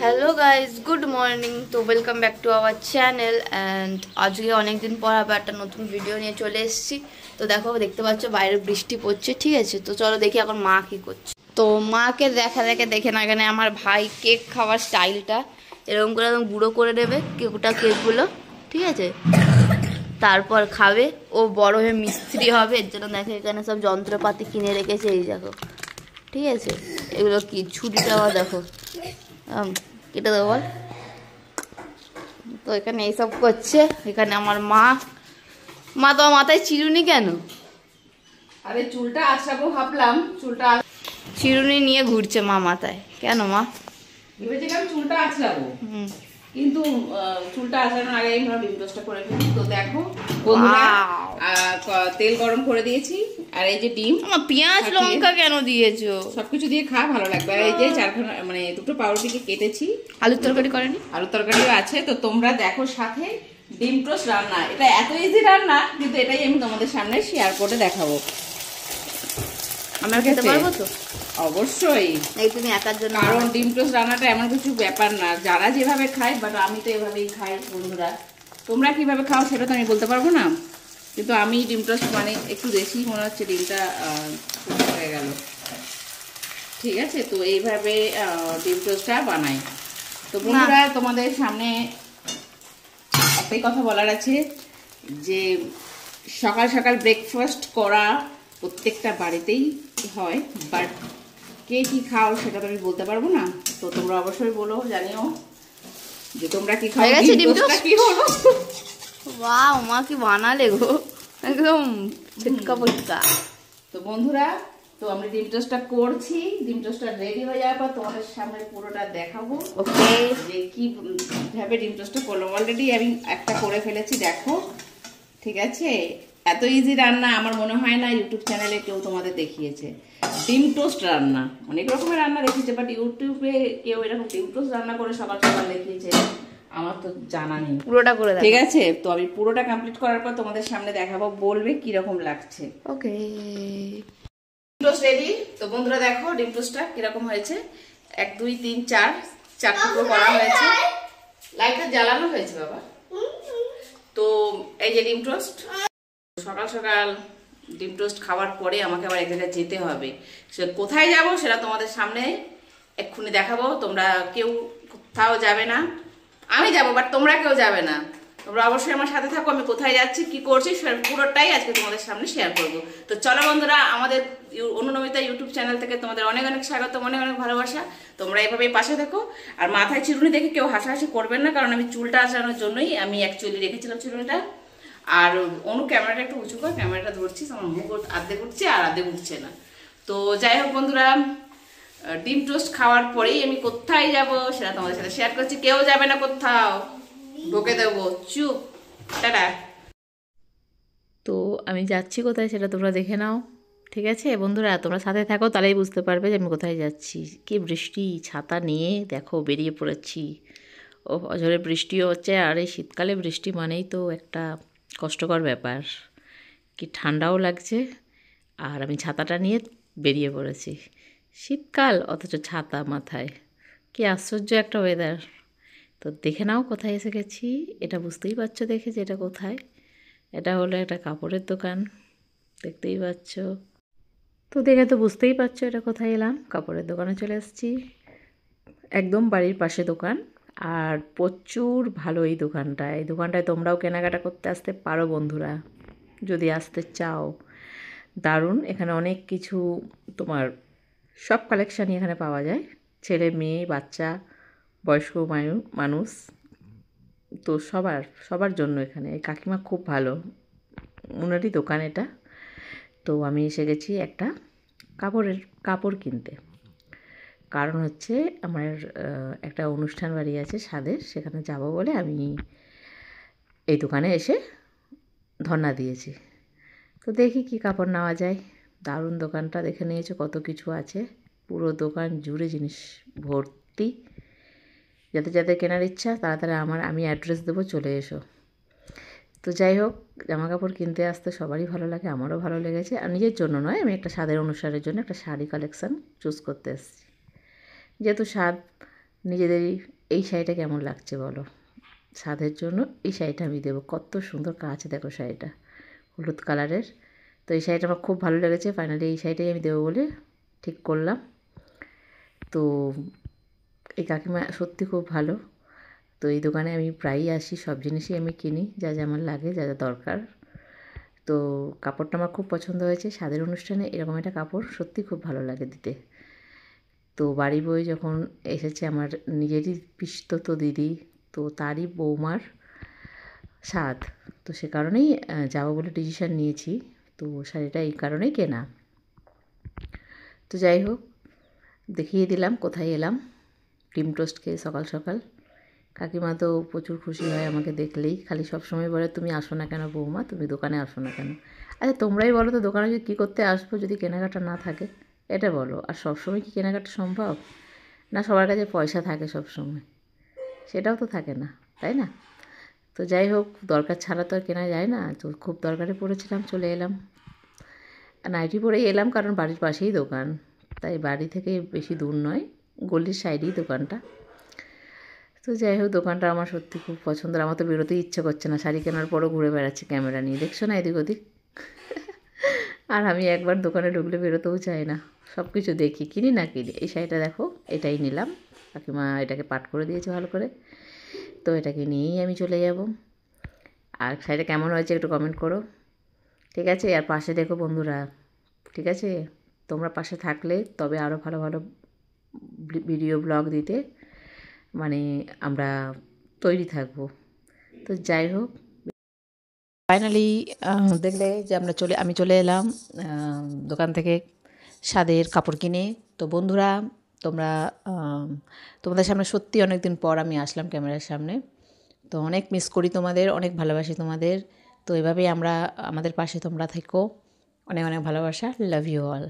Hello guys, good morning. তো welcome back to our channel. And আজকে অনেকদিন পর আবার একটা নতুন ভিডিও নিয়ে চলে এসেছি। তো দেখো, দেখতে পাচ্ছ বাইরে বৃষ্টি পড়ছে, ঠিক আছে? তো চলো দেখি এখন মা কী করছে। তো মাকে দেখে না, এখানে আমার ভাই কেক খাওয়ার স্টাইলটা এরকম করে একদম গুঁড়ো করে নেবে কেকগুলো, ঠিক আছে? তারপর খাবে। ও বড় হয়ে মিস্ত্রি হবে, এর জন্য দেখো এখানে সব যন্ত্রপাতি কিনে রেখেছে, এই দেখো, ঠিক আছে? এগুলো কি ছুরিটা আবার দেখো, কেটে দেবো বল। তো এখানে এইসব করছে। এখানে আমার মা তো মাথায় চিরুনি কেন? আরে চুলটা আছড়াবো ভাবলাম, চিরুনি নিয়ে ঘুরছে মা মাথায়, কেন মা? ভেবেছিলাম চুলটা আছড়াবো, কিন্তু চুলটা আছড়ানোর আগে আমরা ডিম টোস্টটা করে ফেলি। তো দেখো বন্ধুরা, তেল গরম করে দিয়েছি, আর এই যে ডিম। আমার পেঁয়াজ লঙ্কা কেন দিয়েছো? সবকিছু দিয়ে খাওয়া ভালো লাগবে। আর এই যে চারখানা মানে দুটো পাউরুটিকে কেটেছি। আলুর তরকারি করেনি? আলুর তরকারিও আছে। তো তোমরা দেখো সাথে ডিম টোস্ট রান্না। এটা এত ইজি রান্না, কিন্তু এটাই আমি তোমাদের সামনে শেয়ার করে দেখাবো। আমরা খেতে পারবো তো? অবশ্যই। এই তুমি একার জন্য? কারণ ডিম টোস্ট রান্নাটা এমন কিছু ব্যাপার না, যারা যেভাবে খায়, বাট আমি তো এভাবেই খাই। বন্ধুরা তোমরা কিভাবে খাও সেটা তো আমি বলতে পারবো না, কিন্তু আমি ডিম টোস্ট মানে একটু বেশি মনে হচ্ছে ডিমটা হয়ে গেল, ঠিক আছে? তো এইভাবে ডিম টোস্টটা বানাই। তো বন্ধুরা তোমাদের সামনে একটাই কথা বলার আছে, যে সকাল সকাল ব্রেকফাস্ট করা প্রত্যেকটা বাড়িতেই হয়, বাট কে কি খাও সেটা তো আমি বলতে পারবো না। তো তোমরা অবশ্যই বলো, জানিও যে তোমরা কি খাও, কি হলো। ওয়াও, মা কি বানালে গো, একদম ছিটকা ফুটকা। তো বন্ধুরা, তো আমি ডিম টোস্টটা করছি। ডিম টোস্টটা রেডি হয়ে যাওয়ার পর তোমাদের সামনে পুরোটা দেখাবো, ওকে, যে কি ভাবে ডিম টোস্টটা করলাম। অলরেডি আমি একটা করে ফেলেছি, দেখো, ঠিক আছে? এত ইজি রান্না আমার মনে হয় না ইউটিউব চ্যানেলে কেউ তোমাদের দেখিয়েছে। ডিম টোস্ট রান্না অনেক রকমের রান্না দেখিয়েছে, বাট ইউটিউবে কেউ এরকম ডিম টোস্ট রান্না করে সকাল সকাল দেখিয়েছে আমার তো জানা নেই। পুরোটা করে দাও, ঠিক আছে? তো আমি পুরোটা কমপ্লিট করার পর তোমাদের সামনে দেখাবো, বলবে কি রকম লাগছে। ওকে, ডিম টোস্ট রেডি। তো বন্ধুরা দেখো ডিম টোস্টটা কিরকম হয়েছে। 1 2 3 4 টুকরো করা হয়েছে, লাইটটা জ্বালানো হয়েছে বাবা। তো এই যে ডিম টোস্ট, সকাল সকাল ডিম টোস্ট খাওয়ার পরে আমাকে আবার এক জায়গায় যেতে হবে। সে কোথায় যাব সেটা তোমাদের সামনে এক্ষুনি দেখাবো। তোমরা কেউ কোথাও যাবে না, আমি যাবো, বাট তোমরা কেউ যাবে না। তোমরা অবশ্যই আমার সাথে থাকো। আমি কোথায় যাচ্ছি, কি করছি, পুরোটাই আজকে তোমাদের সামনে শেয়ার করব। তো চলো বন্ধুরা, আমাদের অনুনমিতা ইউটিউব চ্যানেল থেকে তোমাদের অনেক অনেক স্বাগত, অনেক অনেক ভালোবাসা। তোমরা এভাবেই পাশে থাকো। আর মাথায় চিরুনি দেখে কেউ হাসাহাসি করবেন না, কারণ আমি চুলটা আসানোর জন্যই আমি অ্যাকচুয়ালি রেখেছিলাম চিরুনিটা। আর অনু ক্যামেরাটা একটু উঁচু কর, ক্যামেরাটা ধরছিস, আমার মুখ আর্ধেক উঠছে আর আর্ধেক উঠছে না। তো যাই হোক বন্ধুরা, ডিম টোস্ট খাওয়ার পরেই আমি কোথায় যাব সেটা তোমাদের সাথে শেয়ার করছি। কেউ যাবে না কোথাও, ঢোকে দেবো, চুপ, টাটা। তো আমি যাচ্ছি কোথায় সেটা তোমরা দেখে নাও, ঠিক আছে বন্ধুরা? তোমরা সাথে থাকো, তাহলেই বুঝতে পারবে যে আমি কোথায় যাচ্ছি। কি বৃষ্টি, ছাতা নিয়ে দেখো বেরিয়ে পড়েছি। ও অঝরে বৃষ্টিও হচ্ছে, আর এই শীতকালে বৃষ্টি মানেই তো একটা কষ্টকর ব্যাপার। কি ঠান্ডাও লাগছে, আর আমি ছাতাটা নিয়ে বেরিয়ে পড়েছি। শীতকাল অথচ ছাতা মাথায়, কি আশ্চর্য একটা ওয়েদার। তো দেখে নাও কোথায় এসে গেছি। এটা বুঝতেই পারছো দেখে যে এটা কোথায়। এটা হলো একটা কাপড়ের দোকান, দেখতেই পাচ্ছ। তো দেখে তো বুঝতেই পারছো এটা কোথায় এলাম। কাপড়ের দোকানে চলে এসেছি, একদম বাড়ির পাশে দোকান। আর প্রচুর ভালো এই দোকানটায়। এই দোকানটায় তোমরাও কেনাকাটা করতে আসতে পারো বন্ধুরা, যদি আসতে চাও। দারুণ, এখানে অনেক কিছু তোমার সব কালেকশানই এখানে পাওয়া যায়। ছেলে মেয়ে বাচ্চা বয়স্ক মানুষ, তো সবার জন্য এখানে। এই কাকিমা খুব ভালো, ওনারই দোকান এটা। তো আমি এসে গেছি একটা কাপড় কিনতে। কারণ হচ্ছে আমার একটা অনুষ্ঠান বাড়ি আছে স্বাদের, সেখানে যাব বলে আমি এই দোকানে এসে ধর্ণা দিয়েছি। তো দেখি কি কাপড় নেওয়া যায়। দারুণ দোকানটা, দেখে নিয়েছো কত কিছু আছে। পুরো দোকান জুড়ে জিনিস ভর্তি। যাদের যাদের কেনার ইচ্ছা তাড়াতাড়ি আমি অ্যাড্রেস দেবো, চলে এসো। তো যাই হোক, জামা কাপড় কিনতে আসতে সবারই ভালো লাগে, আমারও ভালো লেগেছে। আর নিজের জন্য নয়, আমি একটা স্বাদের অনুষ্ঠানের জন্য একটা শাড়ি কালেকশান চুজ করতে এসেছি। যেহেতু স্বাদ নিজেদেরই এই শাড়িটা কেমন লাগছে বলো, সাধের জন্য এই শাড়িটা আমি দেবো। কত সুন্দর কাজ দেখো শাড়িটা, হলুদ কালারের। তো এই শাড়িটা আমার খুব ভালো লেগেছে, ফাইনালি এই শাড়িটাই আমি দেবো বলে ঠিক করলাম। তো এই কাকিমা সত্যি খুব ভালো। তো এই দোকানে আমি প্রায়ই আসি, সব জিনিসই আমি কিনি, যা যা আমার লাগে, যা যা দরকার। তো কাপড়টা আমার খুব পছন্দ হয়েছে, স্বাদের অনুষ্ঠানে এরকম একটা কাপড় সত্যি খুব ভালো লাগে দিতে। তো বাড়ি বই যখন এসেছে আমার নিজেরই পিসতো দিদি, তো তারই বৌমার স্বাদ, তো সে কারণেই যাবো বলে ডিসিশান নিয়েছি। তো শাড়িটা এই কারণেই কেনা। তো যাই হোক, দেখিয়ে দিলাম কোথায় এলাম। ডিম টোস্ট খেয়ে সকাল সকাল কাকিমা তো প্রচুর খুশি হয় আমাকে দেখলেই, খালি সব সময় বলে তুমি আসো না কেন বৌমা, তুমি দোকানে আসো না কেন। আচ্ছা তোমরাই বলো তো, দোকানে যদি কী করতে আসবো যদি কেনাকাটা না থাকে, এটা বলো। আর সবসময় কি কেনাকাটা সম্ভব? না সবার কাছে পয়সা থাকে সব সময়, সেটাও তো থাকে না, তাই না? তো যাই হোক, দরকার ছাড়া তো আর কেনা যায় না। তো খুব দরকারে পড়েছিলাম, চলে এলাম। আর নাইটি পরেই এলাম, কারণ বাড়ির পাশেই দোকান, তাই বাড়ি থেকে বেশি দূর নয়, গলির সাইডেই দোকানটা। তো যাই হোক, দোকানটা আমার সত্যি খুব পছন্দের। আমার তো বেরোতেই ইচ্ছে করছে না, শাড়ি কেনার পরও ঘুরে বেড়াচ্ছি ক্যামেরা নিয়ে, দেখছো না এদিক ওদিক। আর আমি একবার দোকানে ঢুকলে বেরোতেও চাই না, সব কিছু দেখি, কিনি না কিনি। এই শাড়িটা দেখো, এটাই নিলাম, কাকিমা এটাকে পাট করে দিয়েছে ভালো করে। তো এটাকে নিয়েই আমি চলে যাব। আর শাড়িটা কেমন হয়েছে একটু কমেন্ট করো, ঠিক আছে? আর পাশে দেখো বন্ধুরা, ঠিক আছে? তোমরা পাশে থাকলে তবে আরও ভালো ভালো ভিডিও ব্লগ দিতে মানে আমরা তৈরি থাকবো। তো যাই হোক, ফাইনালি দেখলে যে আমি চলে এলাম দোকান থেকে স্বাদের কাপড় কিনে। তো বন্ধুরা, তোমরা তোমাদের সামনে সত্যি অনেক দিন পর আমি আসলাম ক্যামেরার সামনে। তো অনেক মিস করি তোমাদের, অনেক ভালোবাসি তোমাদের। তো এভাবেই আমাদের পাশে তোমরা থেকো। অনেক অনেক ভালোবাসা, লাভ ইউ অল।